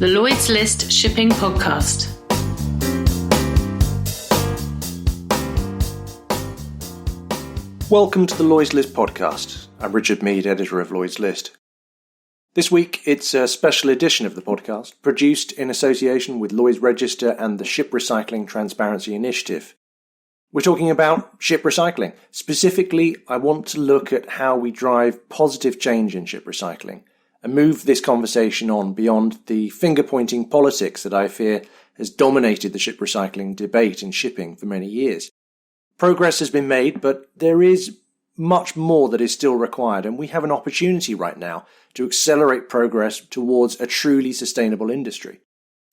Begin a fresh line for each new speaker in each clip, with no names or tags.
the Lloyd's List Shipping Podcast.
Welcome to the Lloyd's List Podcast. I'm Richard Mead, editor of Lloyd's List. This week, it's a special edition of the podcast, produced in association with Lloyd's Register and the Ship Recycling Transparency Initiative. We're talking about ship recycling. Specifically, I want to look at how we drive positive change in ship recycling and move this conversation on beyond the finger-pointing politics that I fear has dominated the ship recycling debate in shipping for many years. Progress has been made, but there is much more that is still required, and we have an opportunity right now to accelerate progress towards a truly sustainable industry.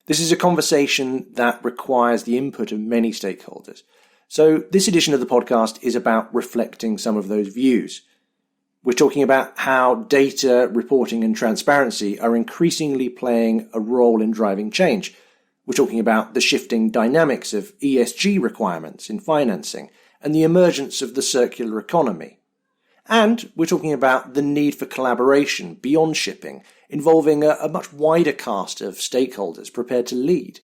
This is a conversation that requires the input of many stakeholders. So this edition of the podcast is about reflecting some of those views. We're talking about how data, reporting and transparency are increasingly playing a role in driving change. We're talking about the shifting dynamics of ESG requirements in financing and the emergence of the circular economy. And we're talking about the need for collaboration beyond shipping, involving a much wider cast of stakeholders prepared to lead.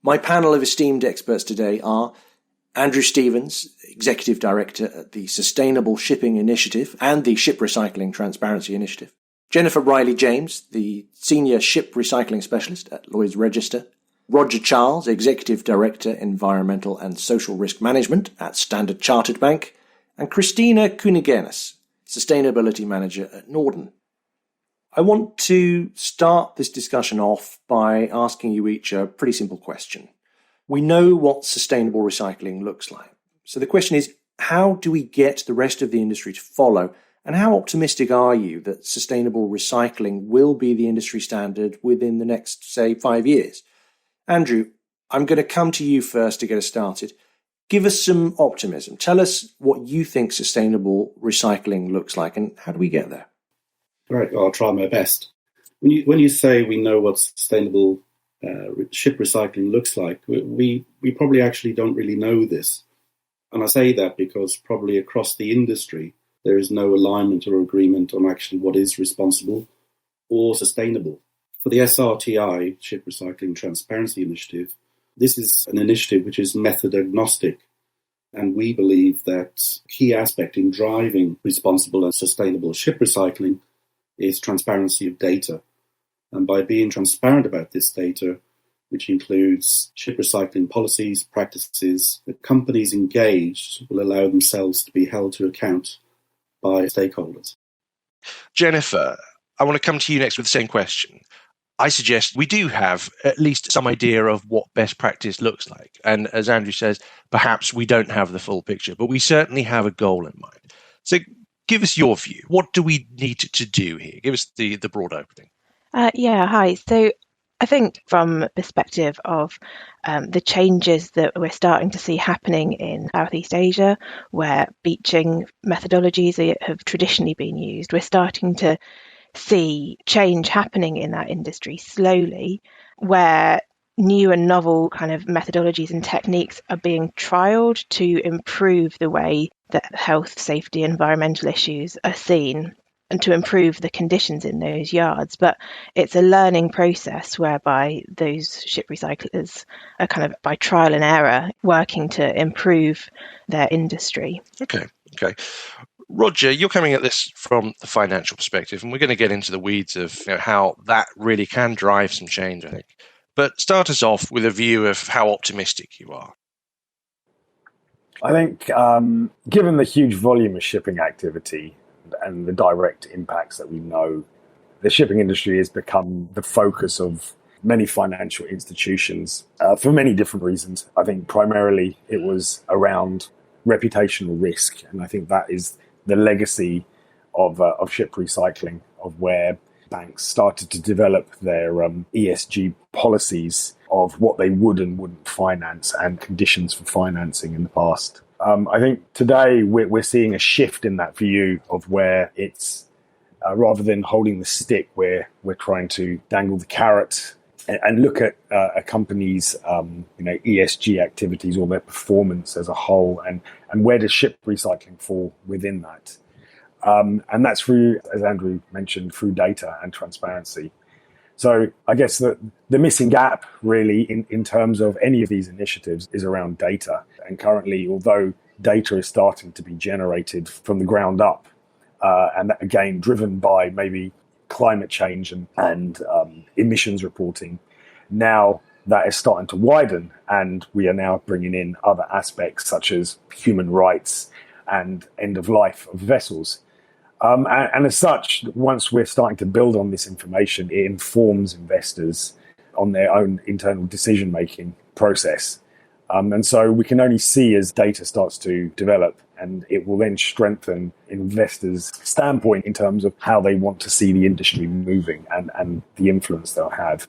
My panel of esteemed experts today are Andrew Stevens, Executive Director at the Sustainable Shipping Initiative and the Ship Recycling Transparency Initiative, Jennifer Riley-James, the Senior Ship Recycling Specialist at Lloyd's Register, Roger Charles, Executive Director, Environmental and Social Risk Management at Standard Chartered Bank, and Kristina Kunigenas, Sustainability Manager at Norden. I want to start this discussion off by asking you each a pretty simple question. We know what sustainable recycling looks like. So the question is, how do we get the rest of the industry to follow? And how optimistic are you that sustainable recycling will be the industry standard within the next, say, 5 years? Andrew, I'm going to come to you first to get us started. Give us some optimism. Tell us what you think sustainable recycling looks like and how do we get there?
Right, well, I'll try my best. When you say we know what sustainable ship recycling looks like, we probably actually don't really know this. And I say that because probably across the industry, there is no alignment or agreement on actually what is responsible or sustainable. For the SRTI, Ship Recycling Transparency Initiative, this is an initiative which is method agnostic. And we believe that key aspect in driving responsible and sustainable ship recycling is transparency of data. And by being transparent about this data, which includes ship recycling policies, practices, the companies engaged will allow themselves to be held to account by stakeholders.
Jennifer, I want to come to you next with the same question. I suggest we do have at least some idea of what best practice looks like. And as Andrew says, perhaps we don't have the full picture, but we certainly have a goal in mind. So give us your view. What do we need to do here? Give us the broad opening.
Hi. So I think from the perspective of the changes that we're starting to see happening in Southeast Asia, where beaching methodologies have traditionally been used, we're starting to see change happening in that industry slowly, where new and novel kind of methodologies and techniques are being trialled to improve the way that health, safety, environmental issues are seen and to improve the conditions in those yards. But it's a learning process whereby those ship recyclers are kind of by trial and error working to improve their industry.
Okay. Roger, you're coming at this from the financial perspective, and we're going to get into the weeds of how that really can drive some change, I think. But start us off with a view of how optimistic you are.
I think given the huge volume of shipping activity and the direct impacts that we know, the shipping industry has become the focus of many financial institutions for many different reasons. I think primarily it was around reputational risk, and I think that is the legacy of ship recycling, of where banks started to develop their ESG policies of what they would and wouldn't finance and conditions for financing in the past. I think today we're seeing a shift in that view of where it's rather than holding the stick, where we're trying to dangle the carrot and look at a company's ESG activities or their performance as a whole, and where does ship recycling fall within that. And that's through, as Andrew mentioned, through data and transparency. So I guess the missing gap really in terms of any of these initiatives is around data. And currently, although data is starting to be generated from the ground up, and that, again, driven by maybe climate change and emissions reporting, now that is starting to widen, and we are now bringing in other aspects such as human rights and end of life of vessels. And as such, once we're starting to build on this information, it informs investors on their own internal decision-making process. And so we can only see as data starts to develop, and it will then strengthen investors' standpoint in terms of how they want to see the industry moving and the influence they'll have.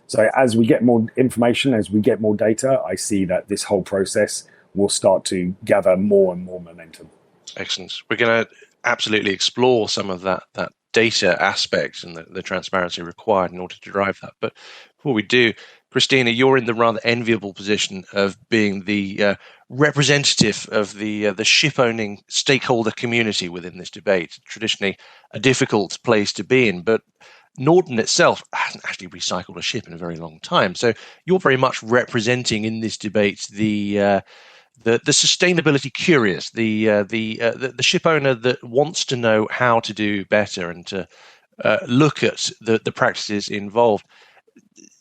So as we get more information, as we get more data, I see that this whole process will start to gather more and more momentum.
Excellent. We're going to absolutely explore some of that data aspect and the transparency required in order to drive that. But before we do, Kristina, you're in the rather enviable position of being the representative of the ship-owning stakeholder community within this debate. Traditionally, a difficult place to be in, but Norden itself hasn't actually recycled a ship in a very long time. So you're very much representing in this debate the sustainability curious, the ship owner that wants to know how to do better and to look at the practices involved.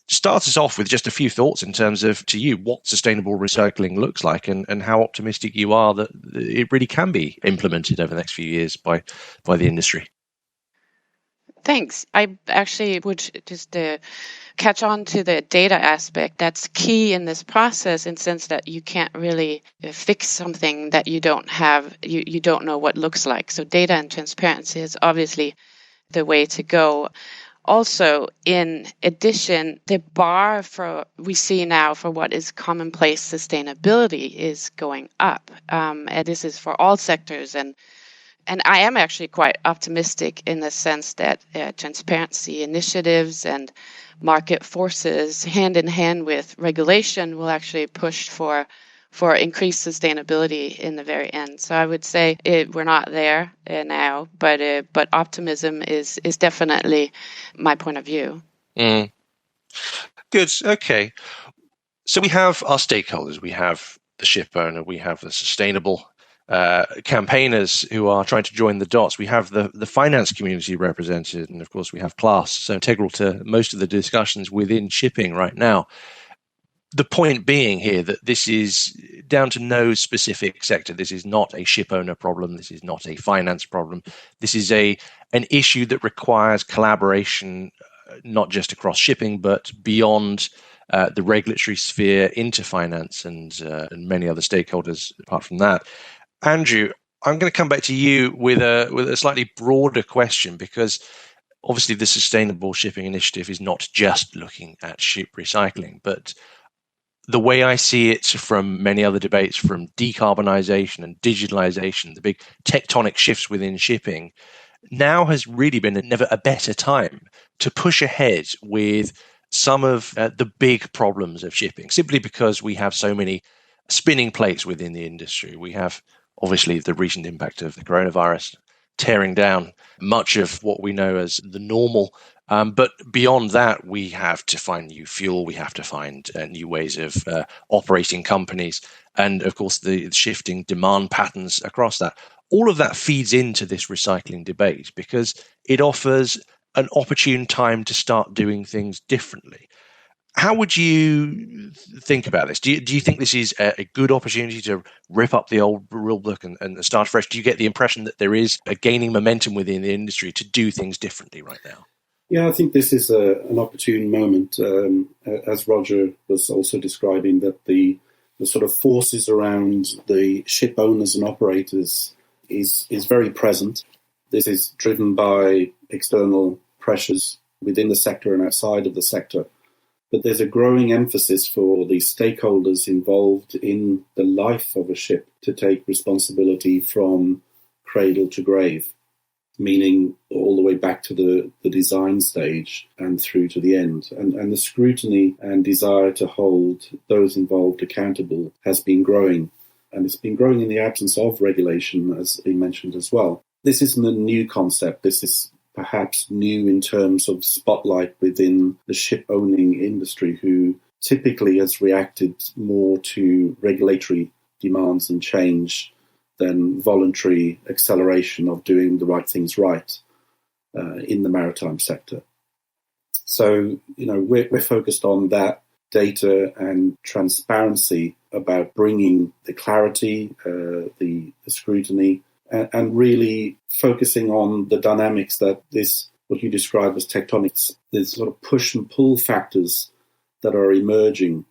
Start us off with just a few thoughts in terms of, to you, what sustainable recycling looks like and how optimistic you are that it really can be implemented over the next few years by the industry.
Thanks. I actually would just catch on to the data aspect. That's key in this process, in the sense that you can't really fix something that you don't have, you don't know what it looks like. So data and transparency is obviously the way to go. Also, in addition, the bar we see now for what is commonplace sustainability is going up. And this is for all sectors. And I am actually quite optimistic in the sense that transparency initiatives and market forces, hand in hand with regulation, will actually push for increased sustainability in the very end. So I would say we're not there now, but optimism is definitely my point of view.
Mm. Good. Okay. So we have our stakeholders. We have the ship owner. We have the sustainable campaigners who are trying to join the dots. We have the finance community represented, and of course we have class, so integral to most of the discussions within shipping right now. The point being here that this is down to no specific sector. This is not a ship owner problem. This is not a finance problem. This is an issue that requires collaboration, not just across shipping, but beyond the regulatory sphere into finance and many other stakeholders apart from that. Andrew, I'm going to come back to you with a slightly broader question, because obviously the Sustainable Shipping Initiative is not just looking at ship recycling, but the way I see it from many other debates, from decarbonisation and digitalisation, the big tectonic shifts within shipping, now has really been never a better time to push ahead with some of the big problems of shipping, simply because we have so many spinning plates within the industry. We have obviously the recent impact of the coronavirus tearing down much of what we know as the normal. But beyond that, we have to find new fuel. We have to find new ways of operating companies. And of course, the shifting demand patterns across that. All of that feeds into this recycling debate because it offers an opportune time to start doing things differently. How would you think about this? Do you think this is a good opportunity to rip up the old rule book and start fresh? Do you get the impression that there is a gaining momentum within the industry to do things differently right now?
Yeah, I think this is an opportune moment, as Roger was also describing, that the sort of forces around the ship owners and operators is very present. This is driven by external pressures within the sector and outside of the sector. But there's a growing emphasis for the stakeholders involved in the life of a ship to take responsibility from cradle to grave, meaning all the way back to the design stage and through to the end. And the scrutiny and desire to hold those involved accountable has been growing. And it's been growing in the absence of regulation, as he mentioned as well. This isn't a new concept. This is perhaps new in terms of spotlight within the ship-owning industry, who typically has reacted more to regulatory demands and change than voluntary acceleration of doing the right things right in the maritime sector. So, we're focused on that data and transparency about bringing the clarity, the scrutiny, and really focusing on the dynamics that what you describe as tectonics, there's sort of push and pull factors that are emerging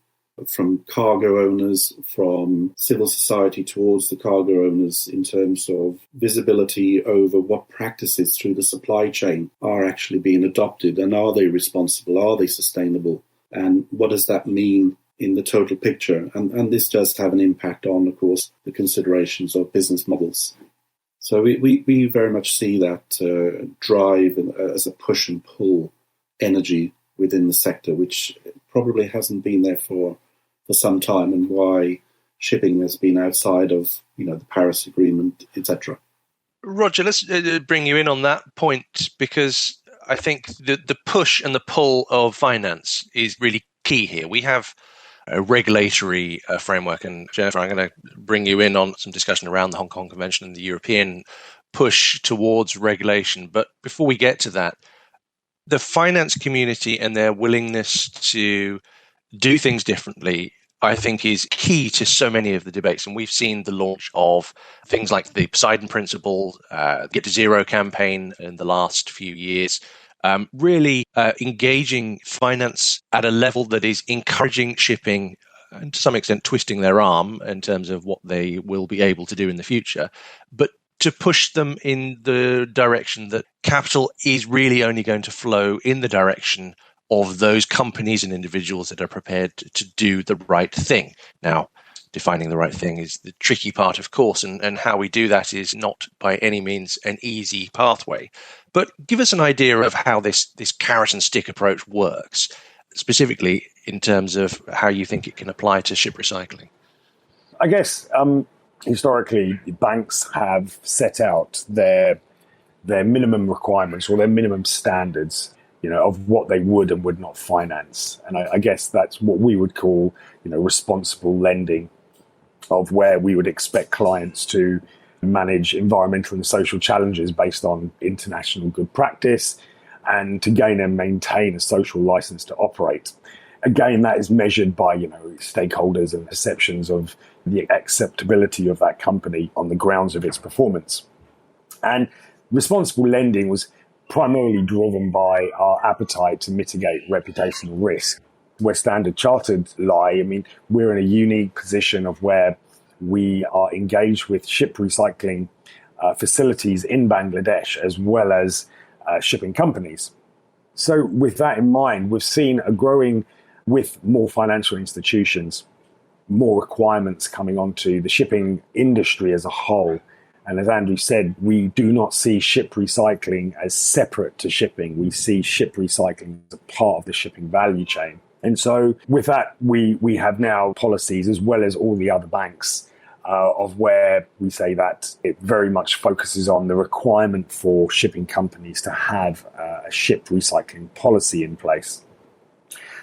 from cargo owners, from civil society towards the cargo owners in terms of visibility over what practices through the supply chain are actually being adopted, and are they responsible, are they sustainable, and what does that mean in the total picture? And this does have an impact on, of course, the considerations of business models. So we very much see that drive as a push and pull energy within the sector, which probably hasn't been there for some time, and why shipping has been outside of the Paris Agreement, etc.
Roger, let's bring you in on that point, because I think the push and the pull of finance is really key here. We have a regulatory framework, and Jennifer, I'm going to bring you in on some discussion around the Hong Kong Convention and the European push towards regulation. But before we get to that, the finance community and their willingness to do things differently, I think, is key to so many of the debates. And we've seen the launch of things like the Poseidon Principle, Get to Zero campaign in the last few years, really engaging finance at a level that is encouraging shipping, and to some extent twisting their arm in terms of what they will be able to do in the future, but to push them in the direction that capital is really only going to flow in the direction of those companies and individuals that are prepared to do the right thing. Now, defining the right thing is the tricky part, of course, and how we do that is not by any means an easy pathway. But give us an idea of how this carrot and stick approach works, specifically in terms of how you think it can apply to ship recycling.
I guess historically, banks have set out their minimum requirements or their minimum standards, of what they would and would not finance. And I guess that's what we would call, responsible lending, of where we would expect clients to manage environmental and social challenges based on international good practice and to gain and maintain a social license to operate. Again, that is measured by, stakeholders and perceptions of the acceptability of that company on the grounds of its performance. And responsible lending was primarily driven by our appetite to mitigate reputational risk. Where Standard Chartered lie, we're in a unique position of where we are engaged with ship recycling facilities in Bangladesh as well as shipping companies. So with that in mind, we've seen a growing, with more financial institutions, more requirements coming onto the shipping industry as a whole. And as Andrew said, we do not see ship recycling as separate to shipping. We see ship recycling as a part of the shipping value chain. And so with that, we have now policies, as well as all the other banks, of where we say that it very much focuses on the requirement for shipping companies to have a ship recycling policy in place.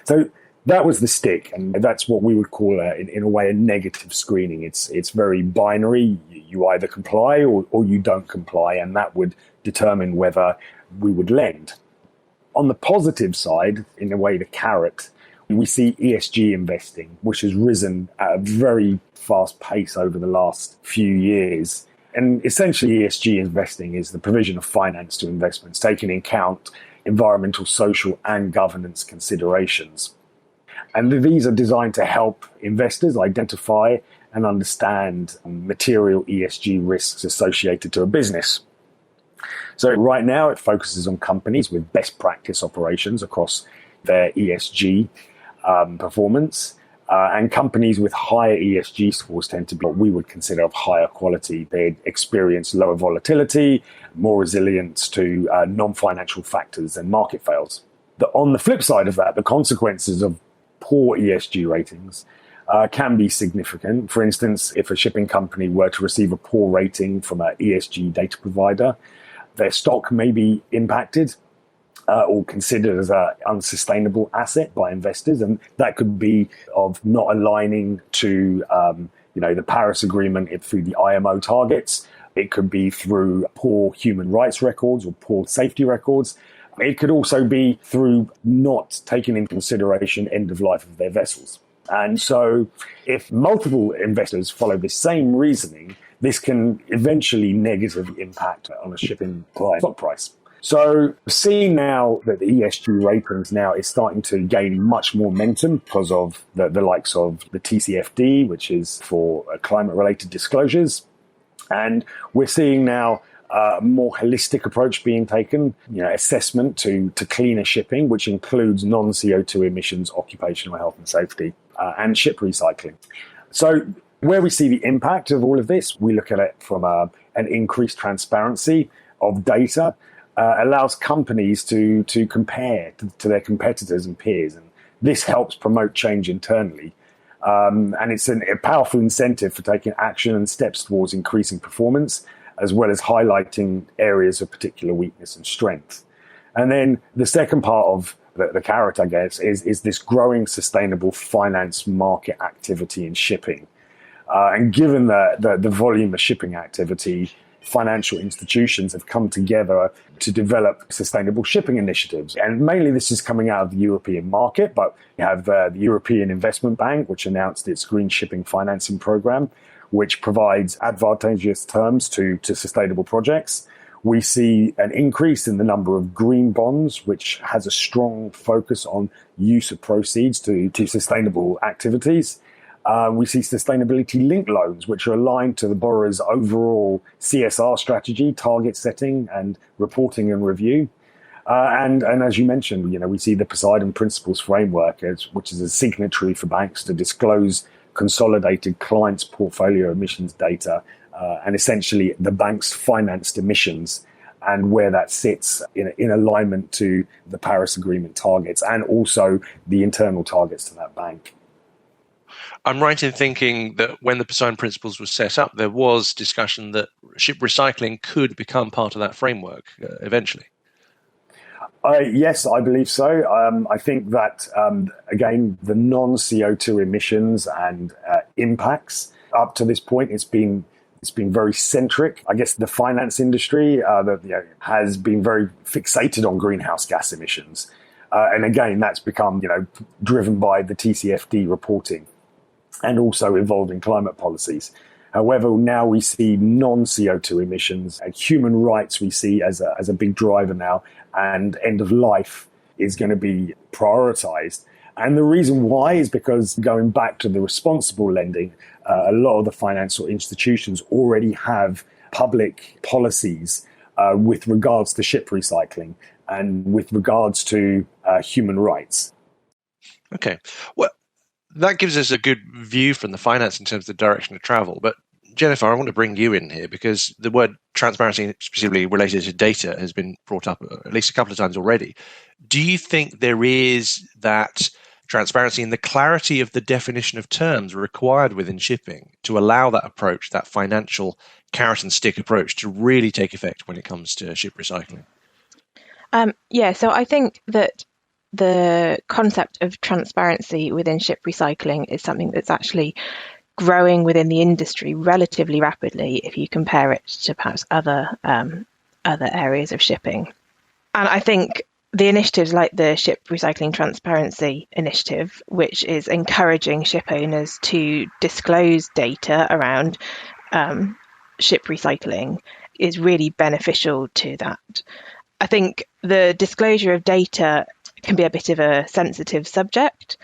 So that was the stick, and that's what we would call, in a way, a negative screening. It's very binary. You either comply or you don't comply, and that would determine whether we would lend. On the positive side, in a way, the carrot, we see ESG investing, which has risen at a very fast pace over the last few years. And essentially, ESG investing is the provision of finance to investments, taking into account environmental, social, and governance considerations. And these are designed to help investors identify and understand material ESG risks associated to a business. So right now, it focuses on companies with best practice operations across their ESG performance. And companies with higher ESG scores tend to be what we would consider of higher quality. They experience lower volatility, more resilience to non-financial factors and market fails. On the flip side of that, the consequences of poor ESG ratings can be significant. For instance, if a shipping company were to receive a poor rating from an ESG data provider, their stock may be impacted or considered as an unsustainable asset by investors. And that could be of not aligning to the Paris Agreement through the IMO targets. It could be through poor human rights records or poor safety records. It could also be through not taking into consideration end of life of their vessels. And so if multiple investors follow the same reasoning, this can eventually negatively impact on a shipping stock price. So seeing now that the ESG ratings now is starting to gain much more momentum because of the likes of the TCFD, which is for climate-related disclosures. And we're seeing now a more holistic approach being taken, assessment to cleaner shipping, which includes non-CO2 emissions, occupational health and safety, and ship recycling. So where we see the impact of all of this, we look at it from an increased transparency of data, allows companies to compare to their competitors and peers. And this helps promote change internally. And it's a powerful incentive for taking action and steps towards increasing performance, as well as highlighting areas of particular weakness and strength. And then the second part of the carrot, I guess, is this growing sustainable finance market activity in shipping. And given the volume of shipping activity, financial institutions have come together to develop sustainable shipping initiatives. And mainly this is coming out of the European market, but you have the European Investment Bank, which announced its green shipping financing program, which provides advantageous terms to sustainable projects. We see an increase in the number of green bonds, which has a strong focus on use of proceeds to sustainable activities. We see sustainability-linked loans, which are aligned to the borrower's overall CSR strategy, target setting, and reporting and review. And as you mentioned, we see the Poseidon Principles framework, which is a signatory for banks to disclose consolidated clients' portfolio emissions data, and essentially the bank's financed emissions, and where that sits in alignment to the Paris Agreement targets and also the internal targets to that bank.
I'm right in thinking that when the Poseidon Principles was set up, there was discussion that ship recycling could become part of that framework eventually.
Yes, I believe so. I think that, again, the non-CO2 emissions and impacts up to this point, it's been very centric. I guess the finance industry has been very fixated on greenhouse gas emissions. And again, that's become driven by the TCFD reporting and also evolving climate policies. However, now we see non-CO2 emissions and human rights we see as a big driver now, and end of life is going to be prioritized. And the reason why is because going back to the responsible lending, a lot of the financial institutions already have public policies with regards to ship recycling and with regards to human rights.
Okay. Well, that gives us a good view from the finance in terms of the direction of travel. But Jennifer, I want to bring you in here because the word transparency, specifically related to data, has been brought up at least a couple of times already. Do you think there is that transparency and the clarity of the definition of terms required within shipping to allow that approach, that financial carrot and stick approach, to really take effect when it comes to ship recycling?
So I think that the concept of transparency within ship recycling is something that's actually growing within the industry relatively rapidly if you compare it to perhaps other areas of shipping. And I think the initiatives like the Ship Recycling Transparency Initiative, which is encouraging ship owners to disclose data around ship recycling, is really beneficial to that. I think the disclosure of data can be a bit of a sensitive subject,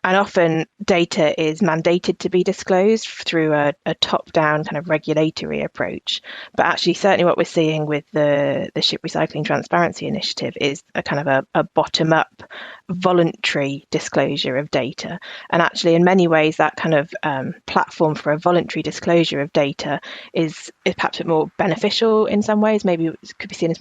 and often data is mandated to be disclosed through a top-down kind of regulatory approach. But actually, certainly what we're seeing with the Ship Recycling Transparency Initiative is a kind of a bottom-up voluntary disclosure of data. And actually, in many ways, that kind of platform for a voluntary disclosure of data is perhaps a bit more beneficial in some ways. Maybe it could be seen as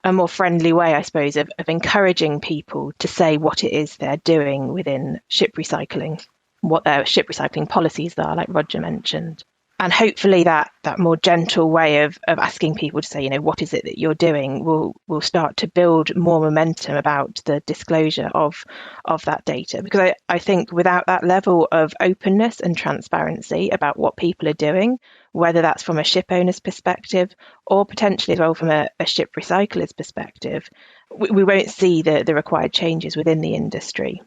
a more friendly way, I suppose, of encouraging people to say what it is they're doing within ship recycling, what their ship recycling policies are, like Roger mentioned. And hopefully that more gentle way of asking people to say, what is it that you're doing will start to build more momentum about the disclosure of that data. Because I think without that level of openness and transparency about what people are doing, whether that's from a ship owner's perspective or potentially as well from a ship recycler's perspective, we won't see the required changes within the industry,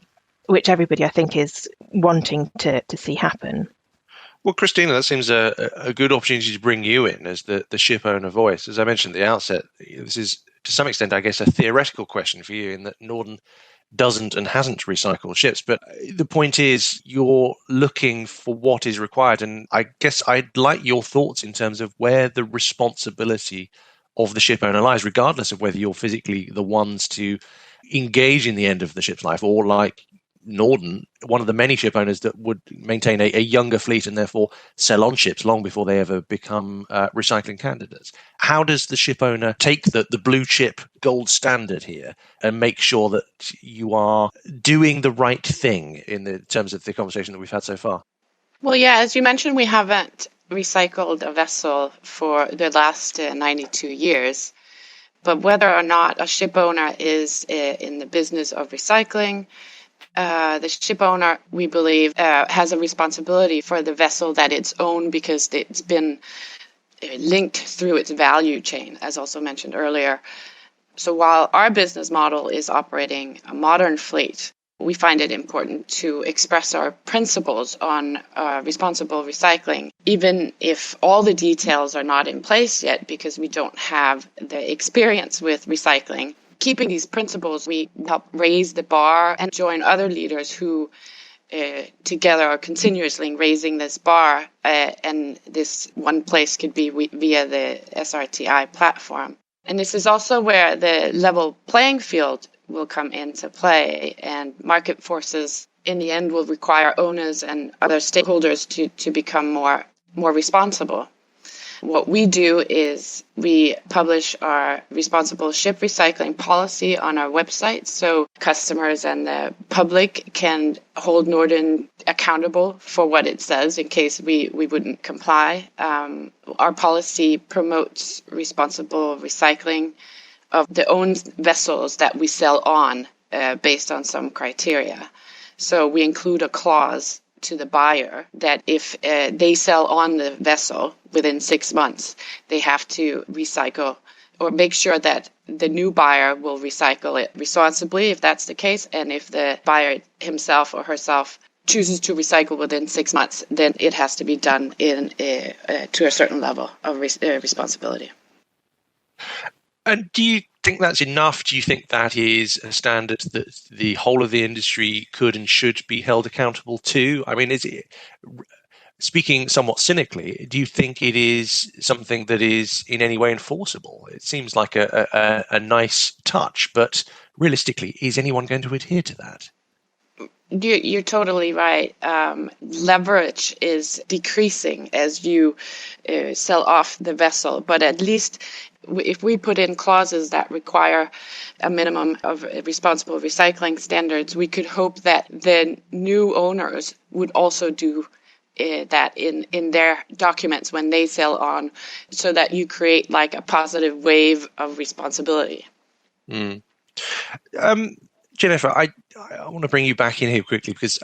which everybody I think is wanting to see happen.
Well, Kristina, that seems a good opportunity to bring you in as the ship owner voice. As I mentioned at the outset, this is to some extent, I guess, a theoretical question for you in that Norden doesn't and hasn't recycled ships. But the point is you're looking for what is required. And I guess I'd like your thoughts in terms of where the responsibility of the ship owner lies, regardless of whether you're physically the ones to engage in the end of the ship's life or like Norden, one of the many ship owners that would maintain a younger fleet and therefore sell on ships long before they ever become recycling candidates. How does the ship owner take the blue chip gold standard here and make sure that you are doing the right thing in the terms of the conversation that we've had so far?
Well, yeah, as you mentioned, we haven't recycled a vessel for the last 92 years. But whether or not a ship owner is in the business of recycling, the ship owner, we believe, has a responsibility for the vessel that it's owned because it's been linked through its value chain, as also mentioned earlier. So while our business model is operating a modern fleet, we find it important to express our principles on responsible recycling, even if all the details are not in place yet because we don't have the experience with recycling. Keeping these principles, we help raise the bar and join other leaders who together are continuously raising this bar. And this one place could be via the SRTI platform. And this is also where the level playing field will come into play, and market forces in the end will require owners and other stakeholders to become more responsible. What we do is we publish our responsible ship recycling policy on our website so customers and the public can hold Norden accountable for what it says in case we wouldn't comply. Our policy promotes responsible recycling of the owned vessels that we sell on based on some criteria. So we include a clause to the buyer that if they sell on the vessel within 6 months, they have to recycle or make sure that the new buyer will recycle it responsibly if that's the case. And if the buyer himself or herself chooses to recycle within 6 months, then it has to be done to a certain level of responsibility.
And do you think that's enough? Do you think that is a standard that the whole of the industry could and should be held accountable to? I mean, is it, speaking somewhat cynically, do you think it is something that is in any way enforceable? It seems like a nice touch, but realistically, is anyone going to adhere to that?
You're totally right. Leverage is decreasing as you sell off the vessel, but at least if we put in clauses that require a minimum of responsible recycling standards, we could hope that the new owners would also do that in their documents when they sell on, so that you create like a positive wave of responsibility.
Mm. Jennifer, I want to bring you back in here quickly because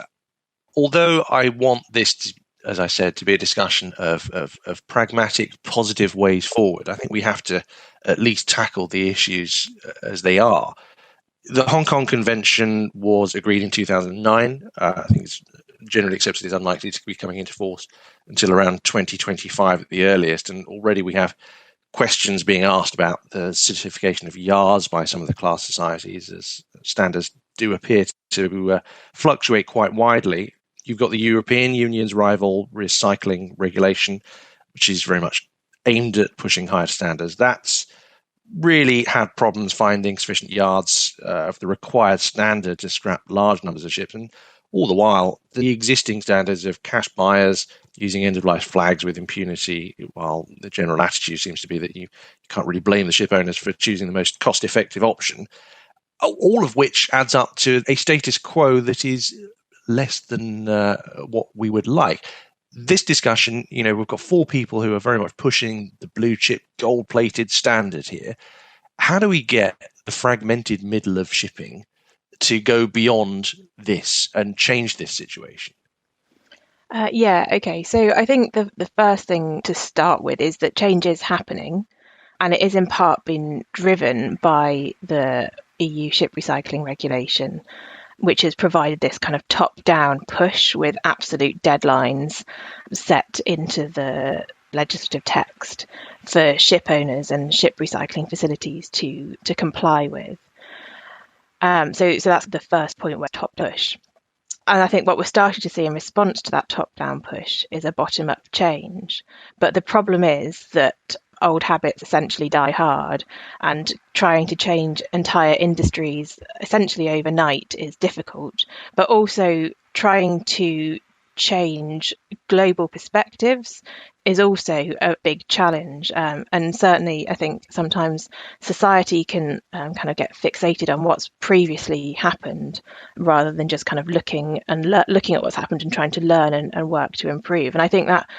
although I want this to, as I said, to be a discussion of pragmatic, positive ways forward, I think we have to at least tackle the issues as they are. The Hong Kong Convention was agreed in 2009. I think it's generally accepted it's unlikely to be coming into force until around 2025 at the earliest. And already we have questions being asked about the certification of yards by some of the class societies, as standards do appear to fluctuate quite widely. You've got the European Union's rival recycling regulation, which is very much aimed at pushing higher standards. That's really had problems finding sufficient yards of the required standard to scrap large numbers of ships. And all the while, the existing standards of cash buyers using end-of-life flags with impunity, while the general attitude seems to be that you can't really blame the ship owners for choosing the most cost-effective option, all of which adds up to a status quo that is less than what we would like. this discussion, we've got four people who are very much pushing the blue chip, gold-plated standard here. How do we get the fragmented middle of shipping to go beyond this and change this situation?
Okay. So I think the first thing to start with is that change is happening, and it is in part being driven by the EU ship recycling regulation, which has provided this kind of top-down push with absolute deadlines set into the legislative text for ship owners and ship recycling facilities to comply with. So that's the first point, where top push. And I think what we're starting to see in response to that top-down push is a bottom-up change. But the problem is that old habits essentially die hard, and trying to change entire industries essentially overnight is difficult, but also trying to change global perspectives is also a big challenge. And certainly I think sometimes society can kind of get fixated on what's previously happened rather than just kind of looking at what's happened and trying to learn and work to improve. And I think that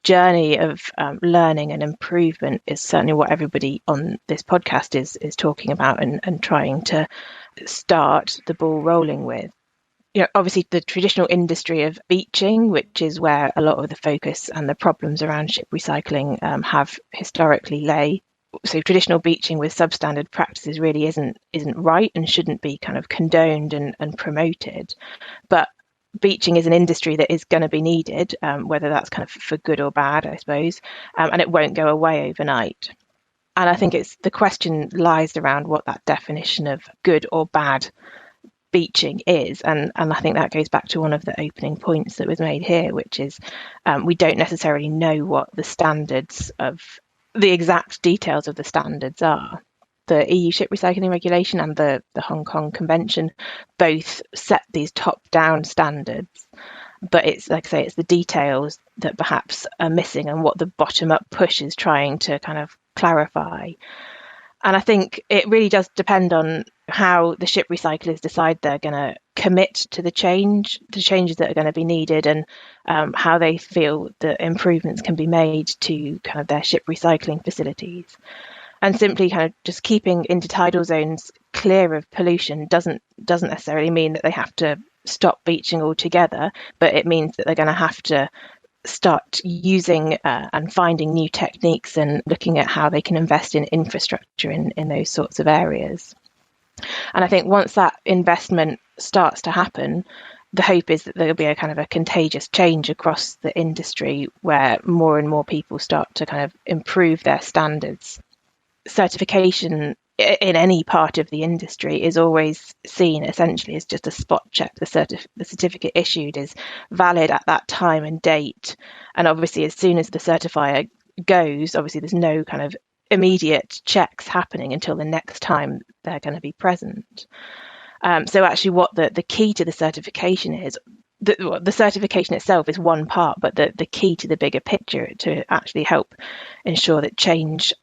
journey of learning and improvement is certainly what everybody on this podcast is talking about and trying to start the ball rolling with. Obviously the traditional industry of beaching, which is where a lot of the focus and the problems around ship recycling have historically lay. So traditional beaching with substandard practices really isn't right and shouldn't be kind of condoned and promoted. But beaching is an industry that is going to be needed, whether that's kind of for good or bad, I suppose, and it won't go away overnight. And I think the question lies around what that definition of good or bad beaching is, and I think that goes back to one of the opening points that was made here, which is we don't necessarily know what the exact details of the standards are. The EU ship recycling regulation and the Hong Kong Convention both set these top-down standards, but it's like I say, it's the details that perhaps are missing and what the bottom-up push is trying to kind of clarify. And I think it really does depend on how the ship recyclers decide they're going to commit to the changes that are going to be needed, and how they feel that improvements can be made to kind of their ship recycling facilities. And simply kind of just keeping intertidal zones clear of pollution doesn't necessarily mean that they have to stop beaching altogether, but it means that they're going to have to start using and finding new techniques and looking at how they can invest in infrastructure in those sorts of areas. And I think once that investment starts to happen, the hope is that there'll be a kind of a contagious change across the industry where more and more people start to kind of improve their standards. Certification in any part of the industry is always seen essentially as just a spot check. The certificate issued is valid at that time and date, and obviously as soon as the certifier goes, obviously there's no kind of immediate checks happening until the next time they're going to be present. So actually what the key to the certification is, the certification itself is one part, but the key to the bigger picture to actually help ensure that change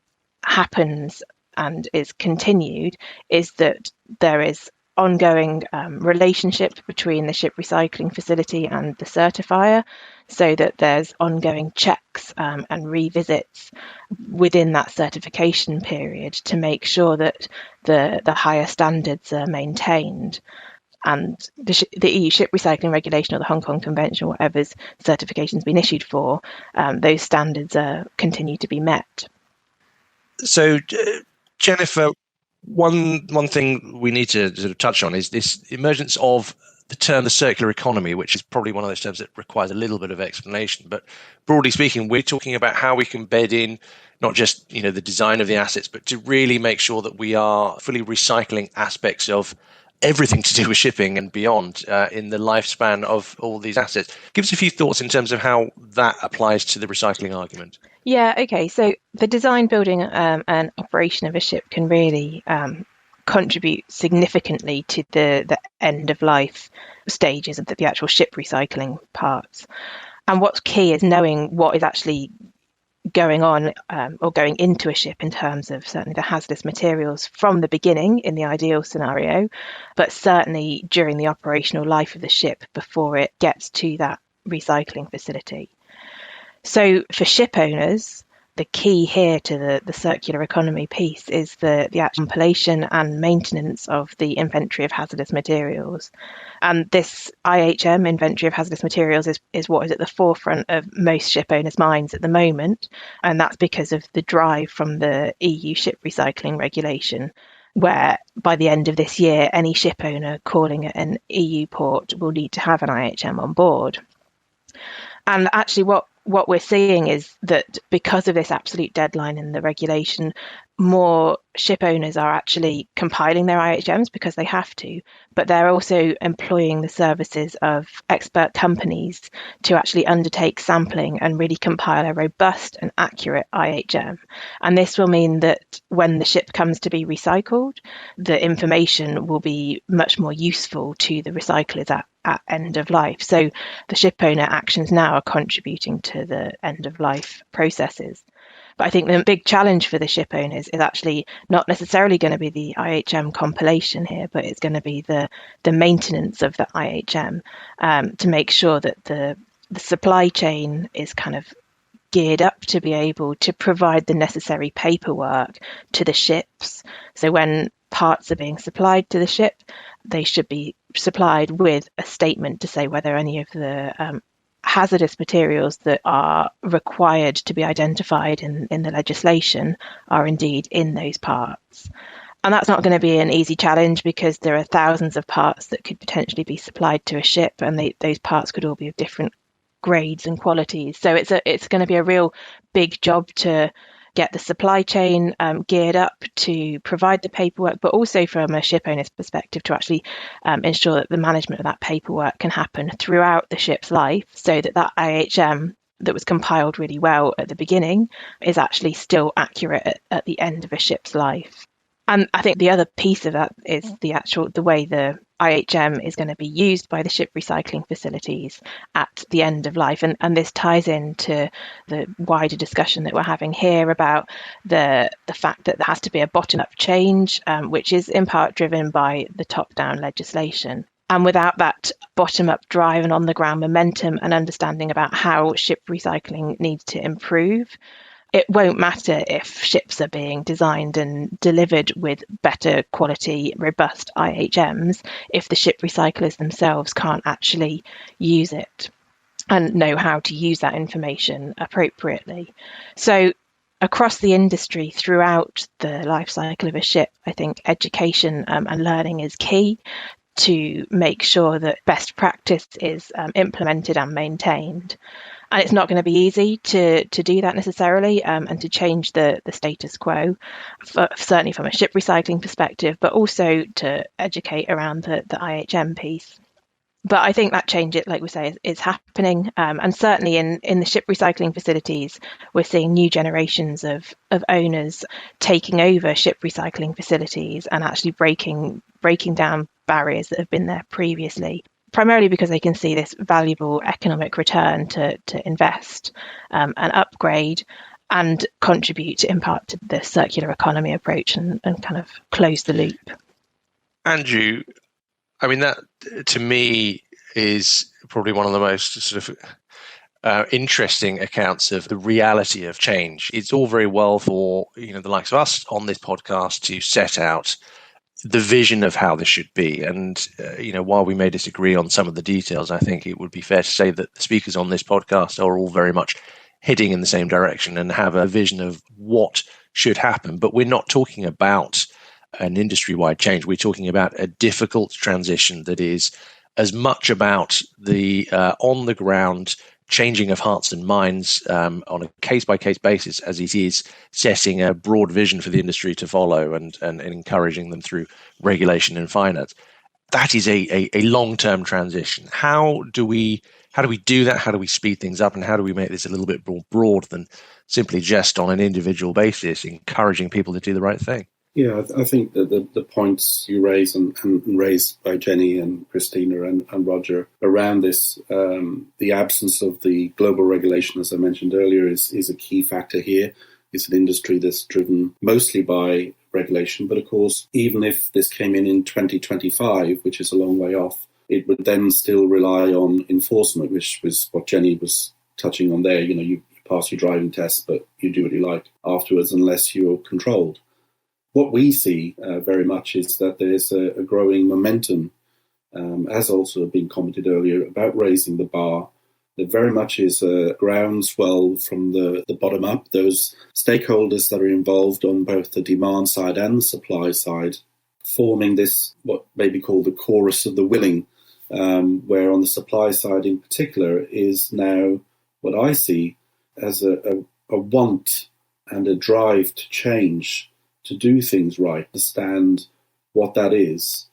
happens and is continued is that there is ongoing relationship between the ship recycling facility and the certifier, so that there's ongoing checks and revisits within that certification period to make sure that the higher standards are maintained. And the EU ship recycling regulation or the Hong Kong Convention, whatever's certification's been issued for, those standards continue to be met.
So, Jennifer, one thing we need to sort of touch on is this emergence of the term the circular economy, which is probably one of those terms that requires a little bit of explanation. But broadly speaking, we're talking about how we can bed in not just the design of the assets, but to really make sure that we are fully recycling aspects of everything to do with shipping and beyond in the lifespan of all these assets. Give us a few thoughts in terms of how that applies to the recycling argument.
Yeah, okay. So the design, building and operation of a ship can really contribute significantly to the end of life stages of the actual ship recycling parts. And what's key is knowing what is actually going on or going into a ship in terms of certainly the hazardous materials from the beginning in the ideal scenario, but certainly during the operational life of the ship before it gets to that recycling facility. So for ship owners, the key here to the circular economy piece is the actual compilation and maintenance of the inventory of hazardous materials. And this IHM, inventory of hazardous materials, is what is at the forefront of most ship owners' minds at the moment. And that's because of the drive from the EU ship recycling regulation, where by the end of this year, any ship owner calling at an EU port will need to have an IHM on board. And actually what we're seeing is that because of this absolute deadline in the regulation, more ship owners are actually compiling their IHMs because they have to, but they're also employing the services of expert companies to actually undertake sampling and really compile a robust and accurate IHM. And this will mean that when the ship comes to be recycled, the information will be much more useful to the recyclers at end of life. So the ship owner actions now are contributing to the end of life processes. But I think the big challenge for the ship owners is actually not necessarily going to be the IHM compilation here, but it's going to be the maintenance of the IHM to make sure that the supply chain is kind of geared up to be able to provide the necessary paperwork to the ships. So when parts are being supplied to the ship, they should be supplied with a statement to say whether any of the hazardous materials that are required to be identified in the legislation are indeed in those parts. And that's not going to be an easy challenge because there are thousands of parts that could potentially be supplied to a ship, and those parts could all be of different grades and qualities. So it's going to be a real big job to get the supply chain geared up to provide the paperwork, but also from a ship owner's perspective to actually ensure that the management of that paperwork can happen throughout the ship's life, so that IHM that was compiled really well at the beginning is actually still accurate at the end of a ship's life. And I think the other piece of that is the way the IHM is going to be used by the ship recycling facilities at the end of life. And this ties into the wider discussion that we're having here about the fact that there has to be a bottom-up change, which is in part driven by the top-down legislation. And without that bottom-up drive and on-the-ground momentum and understanding about how ship recycling needs to improve, it won't matter if ships are being designed and delivered with better quality, robust IHMs if the ship recyclers themselves can't actually use it and know how to use that information appropriately. So across the industry, throughout the life cycle of a ship, I think education and learning is key to make sure that best practice is implemented and maintained. And it's not going to be easy to do that necessarily and to change the status quo, certainly from a ship recycling perspective, but also to educate around the IHM piece. But I think that change, like we say, is happening. And certainly in the ship recycling facilities, we're seeing new generations of owners taking over ship recycling facilities and actually breaking down barriers that have been there previously, primarily because they can see this valuable economic return to invest and upgrade and contribute in part to the circular economy approach and kind of close the loop.
Andrew, I mean, that to me is probably one of the most sort of interesting accounts of the reality of change. It's all very well for the likes of us on this podcast to set out the vision of how this should be. And, while we may disagree on some of the details, I think it would be fair to say that the speakers on this podcast are all very much heading in the same direction and have a vision of what should happen. But we're not talking about an industry-wide change. We're talking about a difficult transition that is as much about the on-the-ground changing of hearts and minds on a case-by-case basis as it is setting a broad vision for the industry to follow and encouraging them through regulation and finance. That is a long-term transition. How do we do that? How do we speed things up? And how do we make this a little bit more broad than simply just on an individual basis, encouraging people to do the right thing?
Yeah, I think that the points you raise and raised by Jenny and Kristina and Roger around this, the absence of the global regulation, as I mentioned earlier, is a key factor here. It's an industry that's driven mostly by regulation. But of course, even if this came in 2025, which is a long way off, it would then still rely on enforcement, which was what Jenny was touching on there. You've pass your driving test, but you do what you like afterwards unless you're controlled. What we see very much is that there's a growing momentum, as also been commented earlier, about raising the bar. There very much is a groundswell from the bottom up, those stakeholders that are involved on both the demand side and the supply side, forming this, what may be called the chorus of the willing, where on the supply side in particular is now what I see as a want and a drive to change, to do things right, understand what that is,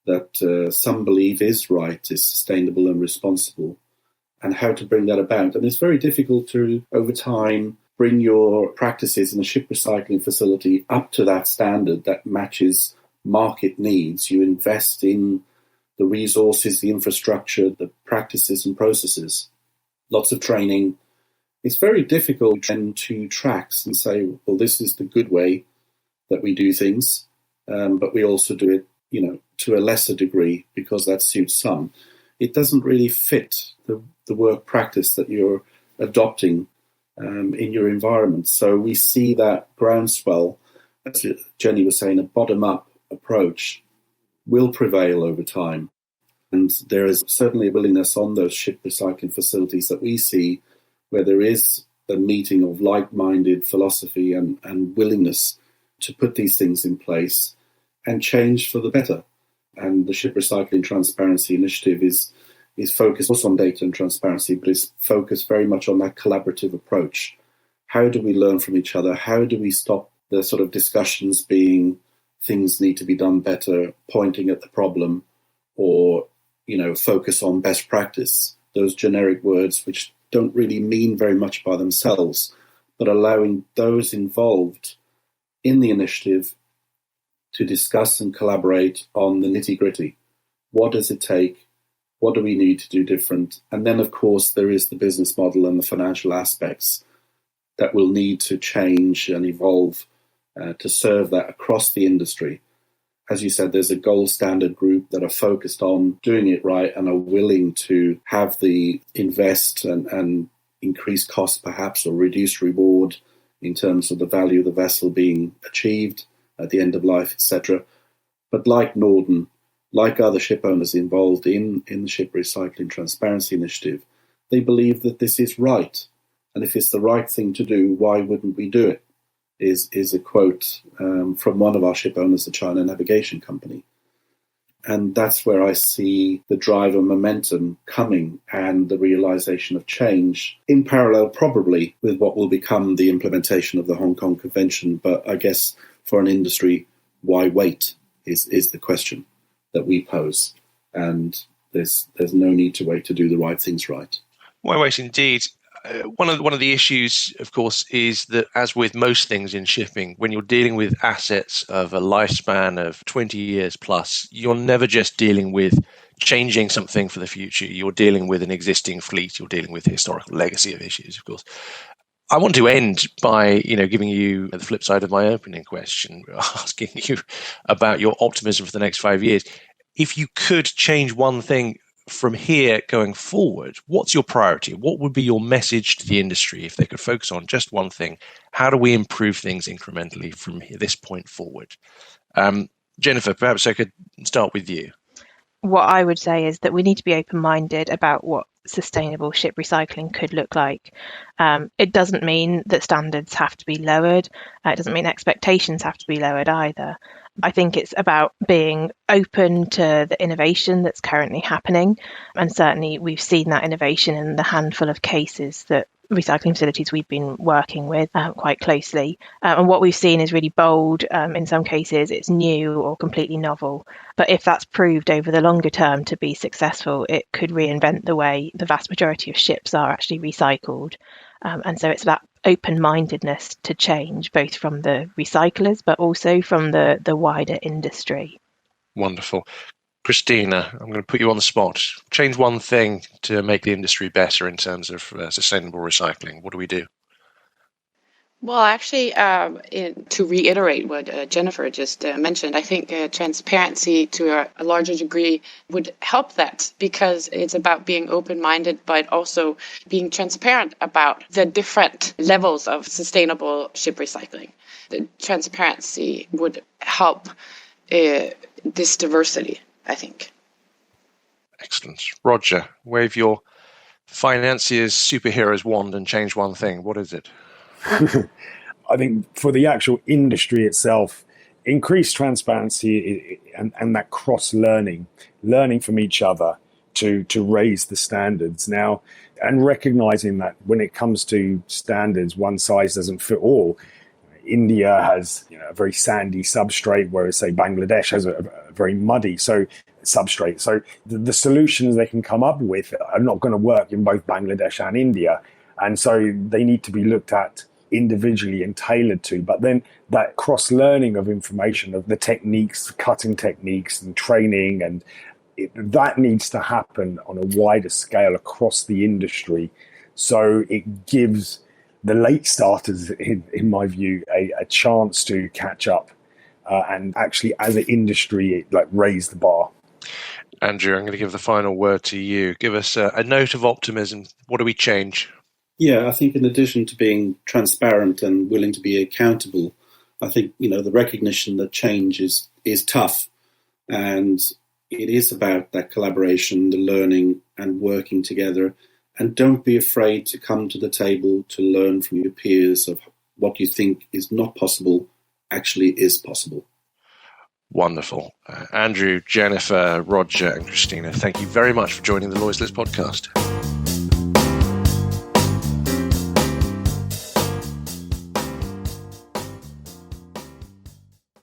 that some believe is right, is sustainable and responsible, and how to bring that about. And it's very difficult to, over time, bring your practices in a ship recycling facility up to that standard that matches market needs. You invest in the resources, the infrastructure, the practices and processes, lots of training. It's very difficult to tend to tracks and say, well, this is the good way that we do things, but we also do it, to a lesser degree because that suits some. It doesn't really fit the work practice that you're adopting in your environment. So we see that groundswell, as Jenny was saying, a bottom-up approach will prevail over time. And there is certainly a willingness on those ship recycling facilities that we see where there is a meeting of like-minded philosophy and willingness to put these things in place and change for the better. And the Ship Recycling Transparency Initiative is focused also on data and transparency, but is focused very much on that collaborative approach. How do we learn from each other? How do we stop the sort of discussions being things need to be done better, pointing at the problem, or, focus on best practice? Those generic words which don't really mean very much by themselves, but allowing those involved in the initiative to discuss and collaborate on the nitty-gritty. What does it take? What do we need to do different? And then, of course, there is the business model and the financial aspects that will need to change and evolve to serve that across the industry. As you said, there's a gold standard group that are focused on doing it right and are willing to have the invest and increase cost perhaps, or reduce reward in terms of the value of the vessel being achieved at the end of life, etc. But like Norden, like other ship owners involved in the Ship Recycling Transparency Initiative, they believe that this is right. And if it's the right thing to do, why wouldn't we do it? Is a quote from one of our ship owners, the China Navigation Company. And that's where I see the drive and momentum coming and the realization of change in parallel probably with what will become the implementation of the Hong Kong Convention. But I guess for an industry, why wait is the question that we pose. And there's no need to wait to do the right things right.
Why wait indeed? One of the issues, of course, is that, as with most things in shipping, when you're dealing with assets of a lifespan of 20 years plus, you're never just dealing with changing something for the future. You're dealing with an existing fleet. You're dealing with the historical legacy of issues, of course. I want to end by, giving you the flip side of my opening question, asking you about your optimism for the next 5 years. If you could change one thing from here going forward, what's your priority? What would be your message to the industry if they could focus on just one thing? How do we improve things incrementally from this point forward? Jennifer, perhaps I could start with you.
What I would say is that we need to be open-minded about what sustainable ship recycling could look like. It doesn't mean that standards have to be lowered. It doesn't mean expectations have to be lowered either. I think it's about being open to the innovation that's currently happening. And certainly we've seen that innovation in the handful of cases that recycling facilities we've been working with quite closely. And what we've seen is really bold. In some cases, it's new or completely novel. But if that's proved over the longer term to be successful, it could reinvent the way the vast majority of ships are actually recycled. And so it's that open-mindedness to change, both from the recyclers, but also from the wider industry.
Wonderful. Kristina, I'm going to put you on the spot. Change one thing to make the industry better in terms of sustainable recycling. What do we do?
Well, actually, to reiterate what Jennifer just mentioned, I think transparency to a larger degree would help that, because it's about being open-minded, but also being transparent about the different levels of sustainable ship recycling. The transparency would help this diversity, I think.
Excellent. Roger, wave your financier's superhero's wand and change one thing. What is it?
I think for the actual industry itself, increased transparency and that cross-learning, learning from each other to raise the standards now, and recognizing that when it comes to standards, one size doesn't fit all. India has a very sandy substrate, whereas, say, Bangladesh has a very muddy substrate. So the solutions they can come up with are not going to work in both Bangladesh and India. And so they need to be looked at individually and tailored to. But then that cross-learning of information, of the techniques, cutting techniques and training, and that needs to happen on a wider scale across the industry. So it gives the late starters, in my view, a chance to catch up and actually, as an industry, raise the bar.
Andrew, I'm going to give the final word to you. Give us a note of optimism. What do we change?
Yeah, I think in addition to being transparent and willing to be accountable, I think, the recognition that change is tough, and it is about that collaboration, the learning and working together. And don't be afraid to come to the table to learn from your peers of what you think is not possible actually is possible.
Wonderful. Andrew, Jennifer, Roger and Kristina, thank you very much for joining the Lloyd's List podcast.